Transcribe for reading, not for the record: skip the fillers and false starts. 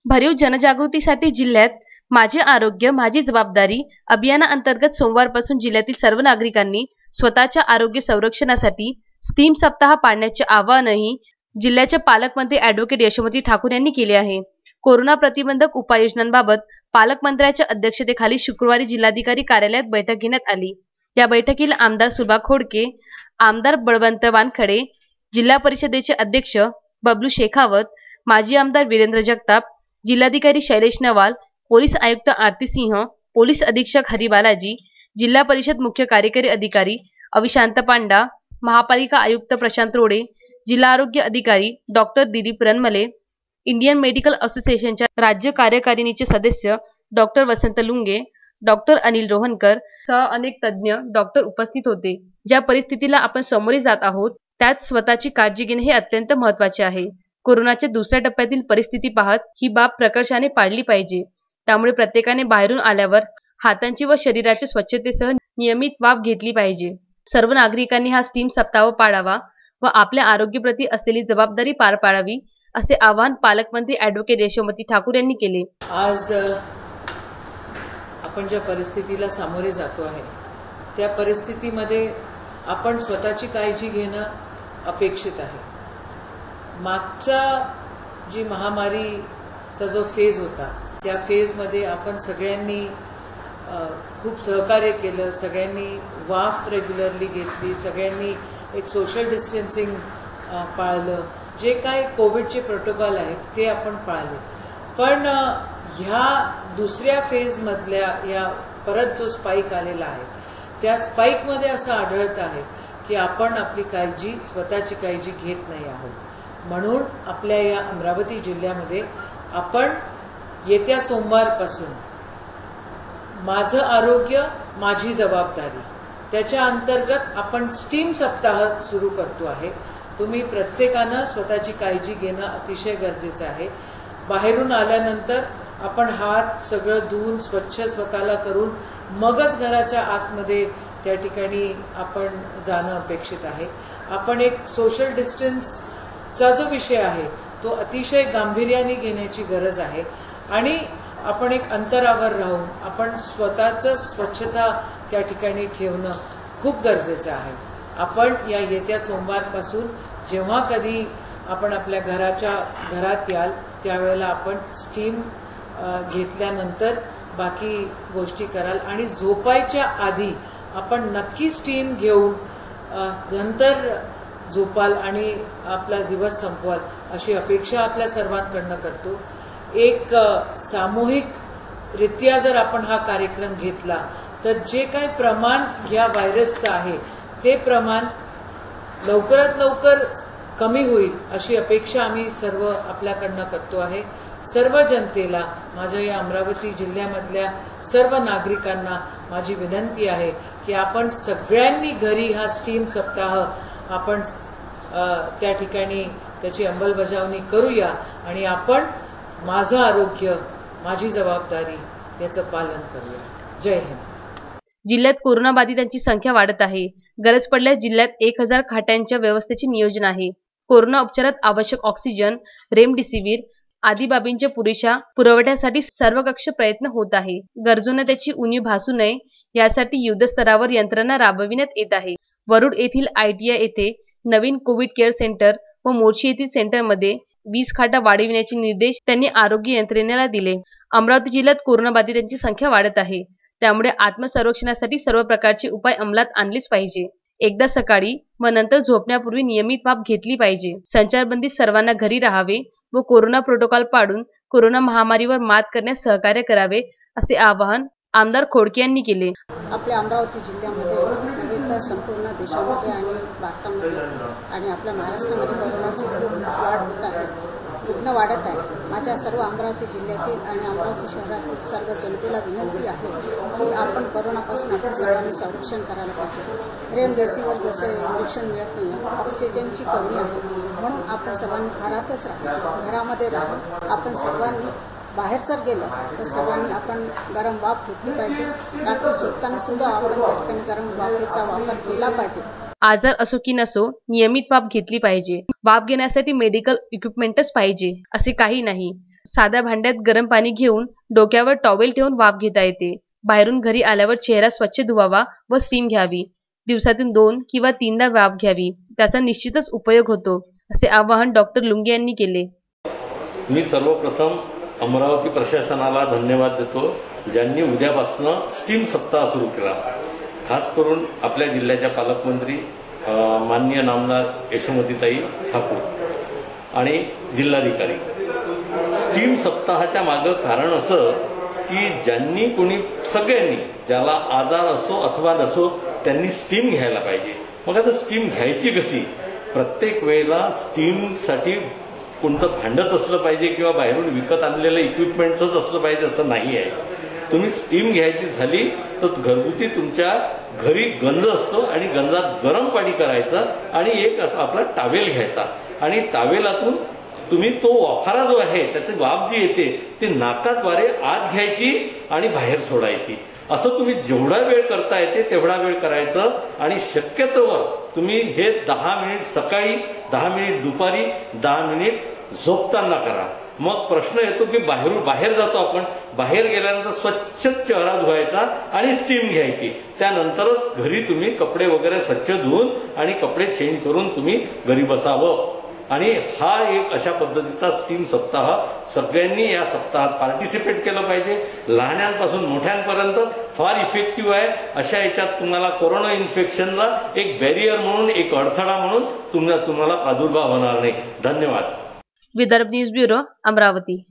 भरीव जनजागृतीसाठी जिल्ह्यात माझे आरोग्य माझी जबाबदारी अभियानाअंतर्गत सोमवारपासून जिल्ह्यातील सर्व नागरिकांनी स्वतःच्या आरोग्य संरक्षणासाठी स्टीम सप्ताह पाळण्याचे आवाहनही जिल्ह्याचे पालकमंत्री ॲडव्होकेट यशोमती ठाकूर यांनी केले आहे। कोरोना प्रतिबंधक उपाययोजनांबाबत पालकमंत्र्यांच्या अध्यक्षतेखाली शुक्रवारी जिल्हाधिकारी कार्यालयात बैठक घेण्यात आली। या बैठकीला आमदार सुभा खोडके, आमदार बळवंत वानखडे, जिल्हा परिषदेचे अध्यक्ष बबलू शेखावत, माजी आमदार वीरेंद्र जगताप, जिल्हाधिकारी शैलेश नवाल, पोलीस आयुक्त आरती सिंह, पोलीस अधीक्षक हरी बालाजी, जिल्हा परिषद मुख्य कार्यकारी अधिकारी अविशांत पांडा, महापालिका आयुक्त प्रशांत रोडे, जिल्हा आरोग्य अधिकारी डॉक्टर दिलीप रनमले, इंडियन मेडिकल असोसिएशनच्या राज्य कार्यकारिणीचे सदस्य डॉक्टर वसंत लुंगे, डॉक्टर अनिल रोहनकर सह अनेक तज्ज्ञ डॉक्टर उपस्थित होते। ज्या परिस्थितीला आपण सामोरे जात आहोत त्यात स्वतःची काळजी घेणे हे अत्यंत महत्त्वाचे आहे। कोरोनाच्या दुसऱ्या टप्प्यातील परिस्थिती पाहत ही बाब प्रकर्षाने पाळली पाहिजे। त्यामुळे प्रत्येकाने बाहेरून आल्यावर हातांची व शरीराच्या स्वच्छतेसह नियमित वाफ घेतली पाहिजे। सर्व नागरिकांनी हा स्टीम सप्ताह पाळावा व आपल्या आरोग्याप्रती असलेली जबाबदारी पार पाडावी असे आवाहन पालकमंत्री ॲडव्होकेट यशोमती ठाकूर यांनी केले। आज आपण ज्या परिस्थितीला सामोरे जातो आहे त्या परिस्थितीमध्ये आपण स्वतःची काळजी घेणं अपेक्षित आहे। मागचा जी महामारीचा जो फेज होता त्या फेजमध्ये आपण सगळ्यांनी खूप सहकार्य केलं, सगळ्यांनी वाफ रेग्युलरली घेतली, सगळ्यांनी एक सोशल डिस्टन्सिंग पाळलं, जे काही कोविडचे प्रोटोकॉल आहेत ते आपण पाळले। पण ह्या दुसऱ्या फेजमधल्या या परत जो स्पाइक आलेला आहे त्या स्पाइकमध्ये असं आढळतं आहे की आपण आपली काळजी स्वतःची काळजी घेत नाही आहोत। म्हणून आपल्या या अमरावती जिल्ह्यामध्ये आपण येत्या सोमवारपासून माझं आरोग्य माझी जबाबदारी त्याच्या अंतर्गत आपण स्टीम सप्ताह सुरू करतो आहे। तुम्ही प्रत्येकानं स्वतःची काळजी घेणं अतिशय गरजेचं आहे। बाहेरून आल्यानंतर आपण हात सगळं धुवून स्वच्छ स्वतःला करून मगच घराच्या आतमध्ये त्या ठिकाणी आपण जाणं अपेक्षित आहे। आपण एक सोशल डिस्टन्सचा जो विषय आहे तो अतिशय गांभीर्याने घेण्याची गरज आहे आणि आपण एक अंतरावर राहून आपण स्वतःचं स्वच्छता त्या ठिकाणी ठेवणं खूप गरजेचं आहे। आपण या येत्या सोमवारपासून जेव्हा कधी आपण आपल्या घरात याल त्यावेळेला आपण स्टीम घेतल्यानंतर बाकी गोष्टी कराल आणि झोपायच्या आधी आपण नक्की स्टीम घेऊन नंतर झोपाल आणि आपला दिवस संपवाल अशी अपेक्षा आपल्या सर्वांकडनं करतो। एक सामूहिकरित्या जर आपण हा कार्यक्रम घेतला तर जे काही प्रमाण या व्हायरसचं आहे ते प्रमाण लवकरात लवकर कमी होईल अशी अपेक्षा आम्ही सर्व आपल्याकडनं करतो आहे। सर्व जनतेला माझ्या या अमरावती जिल्ह्यामधल्या सर्व नागरिकांना माझी विनंती आहे की आपण सगळ्यांनी घरी हा स्टीम सप्ताह आपण त्या ठिकाणी त्याची अंमलबजावणी करूया आणि आपण माझं आरोग्य माझी जबाबदारी याचं पालन करूया। जय हिंद। जिल्ह्यात कोरोनाबाधितांची संख्या वाढत आहे। गरज पडल्यास जिल्ह्यात 1000 खाटांच्या व्यवस्थेचे नियोजन आहे। कोरोना उपचारात आवश्यक ऑक्सिजन, रेमडेसिवीर आदी बाबींच्या पुरेशा पुरवठ्यासाठी सर्वकष प्रयत्न होत आहे। गरजूंना त्याची उणीव भासू नये यासाठी युद्धस्तरावर यंत्रणा राबविण्यात येत आहे। वरुड येथील ITI येथे नवीन कोविड केअर सेंटर व मोर्शी येथील सेंटरमध्ये 20 खाटा वाढविण्याचे निर्देश त्यांनी आरोग्य यंत्रणेला दिले। अमरावती जिल्ह्यात कोरोनाबाधितांची संख्या वाढत आहे, त्यामुळे आत्मसंरक्षणासाठी सर्व प्रकारचे उपाय अंमलात आणलेच पाहिजे। एकदा सकाळी व नंतर झोपण्यापूर्वी नियमित वाफ घेतली पाहिजे। संचारबंदीत सर्वांना घरी राहावे व कोरोना प्रोटोकॉल पाळून कोरोना महामारीवर मात करण्यास सहकार्य करावे असे आवाहन आमदार खोडके यांनी केले। आपल्या अमरावती जिल्ह्यामध्ये नव्हे तर संपूर्ण देशामध्ये आणि भारतामध्ये आणि आपल्या महाराष्ट्रामध्ये कोरोनाची खूप वाढ होत आहे, रुग्ण वाढत आहे। माझ्या सर्व अमरावती जिल्ह्यातील आणि अमरावती शहरातील सर्व जनतेला विनंती आहे की आपण कोरोनापासून आपल्या सर्वांनी संरक्षण करायला पाहिजे। रेमडेसिवीर जसे इंजेक्शन मिळत नाही, ऑक्सिजनची कमी आहे, म्हणून आपण सर्वांनी घरातच राहायचे। घरामध्ये राहून आपण सर्वांनी बाहेर जर गेलं तर सर्वांनी आपण गरम वाफ घेतली पाहिजे। रात्री झोपताना सुद्धा आपण त्या ठिकाणी गरम वाफेचा वापर केला पाहिजे। आजार असो की नसो नियमित वाफ घेतली पाहिजे. वाफ घेण्यासाठी मेडिकल इक्विपमेंटच पाहिजे असे काही नाही. साध्या भांड्यात गरम पाणी घेऊन डोक्यावर टॉवेल ठेवून वाफ घेता येते. बाहेरून घरी आल्यावर चेहरा स्वच्छ धुवावा व स्टीम घ्यावी. दिवसातून 2 किंवा 3दा वाफ घ्यावी. त्याचा निश्चितच उपयोग होतो असे आवाहन डॉक्टर लुंगे यांनी केले. मी सर्वप्रथम अमरावती प्रशासनाला धन्यवाद देतो, ज्यांनी उद्यापासून स्टीम सप्ताह सुरू केला. खास करून आपल्या जिल्ह्याच्या पालकमंत्री माननीय नामदार यशोमतीताई ठाकूर आणि जिल्हाधिकारी. स्टीम सप्ताहाच्या मागं कारण असं की ज्यांनी कोणी सगळ्यांनी ज्याला आजार असो अथवा नसो त्यांनी स्टीम घ्यायला पाहिजे. मग आता स्टीम घ्यायची कशी? प्रत्येक वेळेला स्टीमसाठी कोणतं भांडच असलं पाहिजे किंवा बाहेरून विकत आणलेलं इक्विपमेंटच असलं पाहिजे असं नाही आहे. तुम्ही स्टीम घ्यायची झाली तर घरगुती तुमच्या घरी गंज असतो आणि गंजात गरम पाणी करायचं आणि एक असा आपला टावेल घ्यायचा आणि टावेलातून तुम्ही तो वाफारा जो आहे त्याची वाफ जी येते ती नाकाद्वारे आत घ्यायची आणि बाहेर सोडायची. असं तुम्ही जेवढा वेळ करता येते तेवढा वेळ करायचं आणि शक्यतोवर तुम्ही हे 10 मिनिट सकाळी, 10 मिनिट दुपारी, 10 मिनिट झोपताना करा. मग प्रश्न येतो की बाहेर जातो आपण, बाहेर गेल्यानंतर स्वच्छ चेहरा धुवायचा आणि स्टीम घ्यायची. त्यानंतरच घरी तुम्ही कपडे वगैरे स्वच्छ धुवून आणि कपडे चेंज करून तुम्ही घरी बसावं. आणि हा एक अशा पद्धतीचा स्टीम सप्ताह सगळ्यांनी या सप्ताहात पार्टिसिपेट केलं पाहिजे. लहानांपासून मोठ्यांपर्यंत फार इफेक्टिव्ह आहे. अशा याच्यात तुम्हाला कोरोना इन्फेक्शनला एक बॅरियर म्हणून, एक अडथळा म्हणून तुम्हाला प्रादुर्भाव होणार नाही. धन्यवाद. Vidarbha news bureau, Amravati.